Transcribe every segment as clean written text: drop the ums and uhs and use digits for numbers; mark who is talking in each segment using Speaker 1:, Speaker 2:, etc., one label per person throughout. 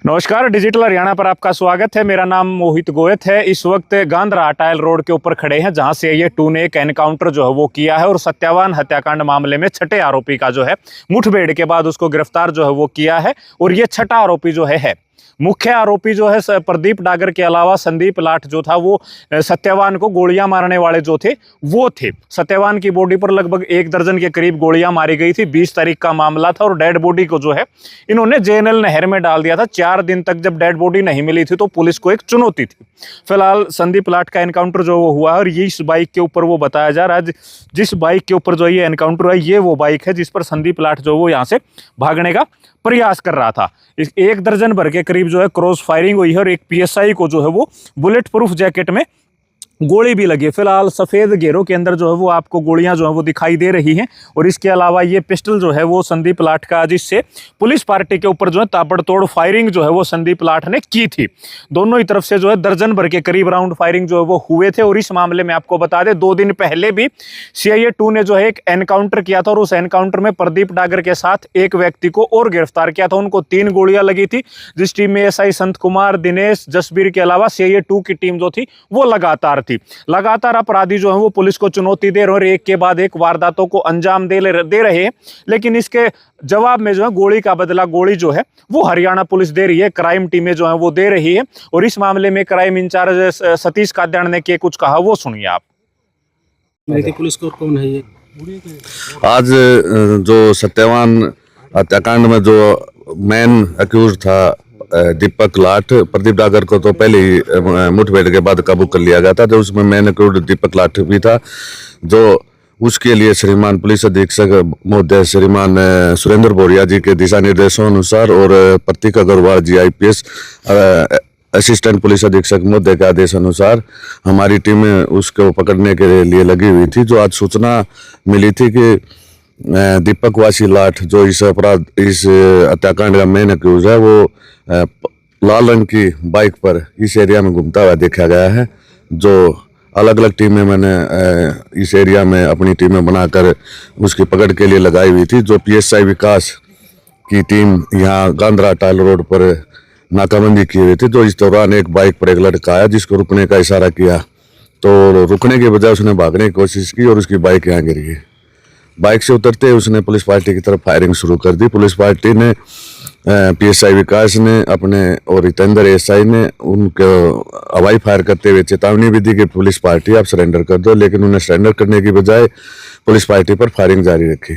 Speaker 1: नमस्कार, डिजिटल हरियाणा पर आपका स्वागत है। मेरा नाम मोहित गोयत है। इस वक्त गांधरा टायल रोड के ऊपर खड़े हैं, जहां से ये टू ने एक एनकाउंटर जो है वो किया है और सत्यावान हत्याकांड मामले में छठे आरोपी का जो है मुठभेड़ के बाद उसको गिरफ्तार जो है वो किया है। और ये छठा आरोपी जो है मुख्य आरोपी जो है प्रदीप डागर के अलावा संदीप लाठ जो था वो सत्यवान को गोलियां मारने वाले जो थे वो थे। सत्यवान की बॉडी पर लगभग 1 दर्जन के करीब गोलियां मारी गई थी। 20 तारीख का मामला था और डेड बॉडी को जो है इन्होंने जेएनएल नहर में डाल दिया था। 4 दिन तक जब डेड बॉडी नहीं मिली थी तो पुलिस को एक चुनौती थी। फिलहाल संदीप लाठ का एनकाउंटर जो वो हुआ और ये इस बाइक के ऊपर वो बताया जा रहा है, जिस बाइक के ऊपर जो ये एनकाउंटर हुआ ये वो बाइक है जिस पर संदीप लाठ जो वो यहाँ से भागने का प्रयास कर रहा था। 1 दर्जन भर के करीब जो है क्रॉस फायरिंग हुई है और एक पीएसआई को जो है वो बुलेट प्रूफ जैकेट में गोली भी लगी है। फिलहाल सफेद घेरों के अंदर जो है वो आपको गोलियां जो है वो दिखाई दे रही हैं। और इसके अलावा ये पिस्टल जो है वो संदीप लाठ का, जिससे पुलिस पार्टी के ऊपर जो है ताबड़तोड़ फायरिंग जो है वो संदीप लाठ ने की थी। दोनों ही तरफ से जो है दर्जन भर के करीब राउंड फायरिंग जो है वो हुए थे। और इस मामले में आपको बता दें 2 दिन पहले भी सीआईए 2 ने जो है एक एनकाउंटर किया था और उस एनकाउंटर में प्रदीप डागर के साथ एक व्यक्ति को और गिरफ्तार किया था। उनको 3 गोलियां लगी थी, जिस टीम में एसआई संत कुमार, दिनेश, जसबीर के अलावा सीआईए 2 की टीम जो थी वो लगातार अपराधी जो है वो पुलिस को चुनौती दे रहे और एक के बाद एक वारदातों को अंजाम दे रहे हैं। लेकिन इसके जवाब में जो है गोली का बदला गोली जो है वो हरियाणा पुलिस दे रही है, क्राइम टीमें जो है वो दे रही है। और इस मामले में क्राइम इंचार्ज सतीश काद्याण ने कुछ कहा, वो सुनिए आप।
Speaker 2: पुलिस को कौन है ये?
Speaker 3: आज जो सत्यवान हत्याकांड में जो मेन अक्यूज था दीपक लाठ, प्रदीप डागर को तो पहले ही मुठभेड़ के बाद काबू कर लिया गया था। जो उसमें मेन अक्यूज दीपक लाठ भी था, जो उसके लिए श्रीमान पुलिस अधीक्षक महोदय श्रीमान सुरेंद्र बोरिया जी के दिशा निर्देशों अनुसार और प्रतीक अग्रवाल जी आईपीएस असिस्टेंट पुलिस अधीक्षक महोदय के आदेश अनुसार हमारी टीम उसको पकड़ने के लिए लगी हुई थी। जो आज सूचना मिली थी कि दीपक वासी लाठ, जो इस हत्याकांड का मेन अक्यूज है, वो लाल रंग की बाइक पर इस एरिया में घूमता हुआ देखा गया है। जो अलग अलग टीमें मैंने इस एरिया में अपनी टीमें बनाकर उसकी पकड़ के लिए लगाई हुई थी। जो पीएसआई विकास की टीम यहाँ गांधरा टायल रोड पर नाकाबंदी की हुई थी। जो इस दौरान एक बाइक पर एक लड़का आया जिसको रुकने का इशारा किया, तो रुकने के बजाय उसने भागने की कोशिश की और उसकी बाइक यहाँ गिर गई। बाइक से उतरते उसने पुलिस पार्टी की तरफ फायरिंग शुरू कर दी। पुलिस पार्टी ने, पीएसआई विकास ने अपने और हितेंद्र एसआई ने उनको हवाई फायर करते हुए चेतावनी भी दी कि पुलिस पार्टी आप सरेंडर कर दो, लेकिन उन्हें सरेंडर करने की बजाय पुलिस पार्टी पर फायरिंग जारी रखी।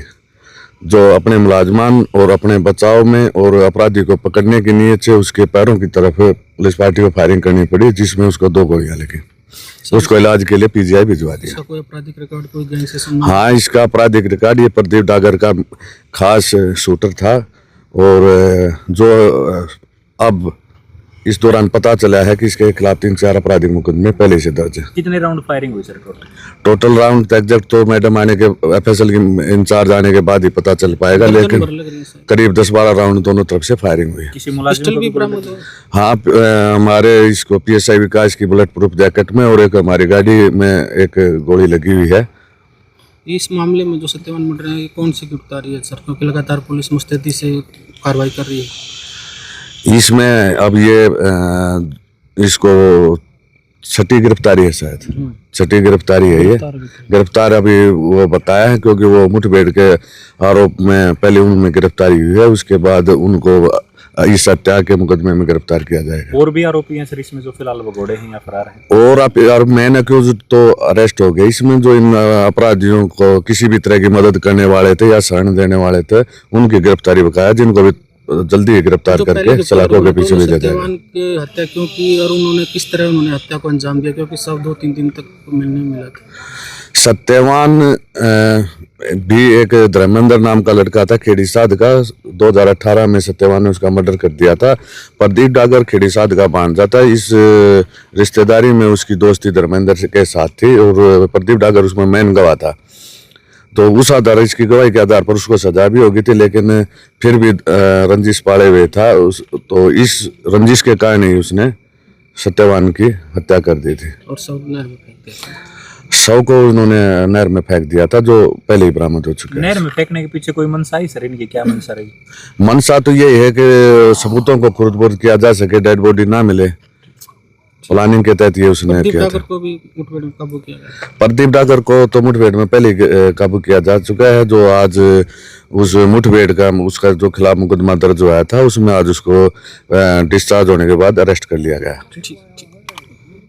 Speaker 3: जो अपने मुलाजमान और अपने बचाव में और अपराधी को पकड़ने की नीयत से उसके पैरों की तरफ पुलिस पार्टी को फायरिंग करनी पड़ी, जिसमें उसको 2 गोलियां लगी। उसको इलाज के लिए पीजीआई भिजवा दिया।
Speaker 2: इसका कोई आपराधिक रिकॉर्ड, कोई गैंग से संबंध?
Speaker 3: हाँ, इसका आपराधिक रिकॉर्ड, ये प्रदीप डागर का खास शूटर था। और जो अब इस दौरान पता चला है कि इसके खिलाफ 3-4 आपराधिक मुकदमे पहले से दर्ज है।
Speaker 1: कितने राउंड फायरिंग हुई सर
Speaker 3: टोटल राउंड एग्जैक्ट तो मैडम आने के, एफएसएल की इंचार्ज आने के बाद ही पता चल पाएगा, लेकिन करीब 10-12 राउंड दोनों तरफ से फायरिंग हुई।
Speaker 1: किसी मुलाजिम को भी बरामद हुआ?
Speaker 3: हाँ, हमारे इसको पीएसआई विकास की बुलेट प्रूफ जैकेट में और एक हमारी गाड़ी में एक गोली लगी हुई है।
Speaker 2: इस मामले में जो सत्यवान मर्डर है, कौन सी गिरफ्तारी है सर? क्योंकि लगातार पुलिस मुस्तैदी से कार्रवाई कर रही है।
Speaker 3: इसमें अब ये इसको छठी गिरफ्तारी है, शायद छठी गिरफ्तारी है ये। गिरफ्तार अभी वो बताया है, क्योंकि वो मुठभेड़ के आरोप में पहले उनमें गिरफ्तारी हुई है, उसके बाद उनको इस हत्या के मुकदमे में गिरफ्तार किया जाएगा।
Speaker 1: और भी आरोपी हैं सर इसमें जो फिलहाल भगोड़े हैं या फरार हैं?
Speaker 3: और मेन अक्यूज तो अरेस्ट हो गए। इसमें जो इन अपराधियों को किसी भी तरह की मदद करने वाले थे या शरण देने वाले थे, उनकी गिरफ्तारी बकाया, जिनको भी जल्दी ही गिरफ्तार करके सलाखों के पीछे ले जाया जाएगा।
Speaker 2: सत्यवान की हत्या क्यों की और उन्होंने किस तरह उन्होंने हत्या को अंजाम दिया, क्योंकि सब 2-3 दिन तक मिलने मिला था? सत्यवान
Speaker 3: भी एक धर्मेंद्र नाम का लड़का था खेड़ीसाद का। 2018 में सत्यवान ने उसका मर्डर कर दिया था। प्रदीप डागर खेड़ीसाद का भांजा था। इस रिश्तेदारी में उसकी दोस्ती धर्मेंद्र के साथ थी और प्रदीप डागर उसमें मेन गवाह था। तो उस आधार, इसकी गवाही के आधार पर उसको सजा भी होगी थी, लेकिन फिर भी रंजिश पाले हुए था। तो इस रंजिश के कारण ही उसने सत्यवान की हत्या कर दी थी।
Speaker 2: और सब नहर में फेंक दिया।
Speaker 3: शव को उन्होंने नहर में फेंक दिया था, जो पहले ही बरामद हो चुका है।
Speaker 1: नहर में फेंकने के पीछे कोई मंशा ही सर, इनकी क्या मंशा रही?
Speaker 3: मनसा तो यही है कि सबूतों को खुर्द-बुर्द किया जा सके, डेड बॉडी ना मिले। प्लानिंग के तहत ये उसने
Speaker 2: प्रदीप
Speaker 3: किया
Speaker 2: डागर
Speaker 3: था।
Speaker 2: को भी मुठभेड़ में काबू किया गया।
Speaker 3: प्रदीप डागर को तो मुठभेड़ में पहले ही काबू किया जा चुका है। जो आज उस मुठभेड़ का उसका जो खिलाफ मुकदमा दर्ज हुआ था, उसमें आज उसको डिस्चार्ज होने के बाद अरेस्ट कर लिया गया।
Speaker 2: ठीक ठीक।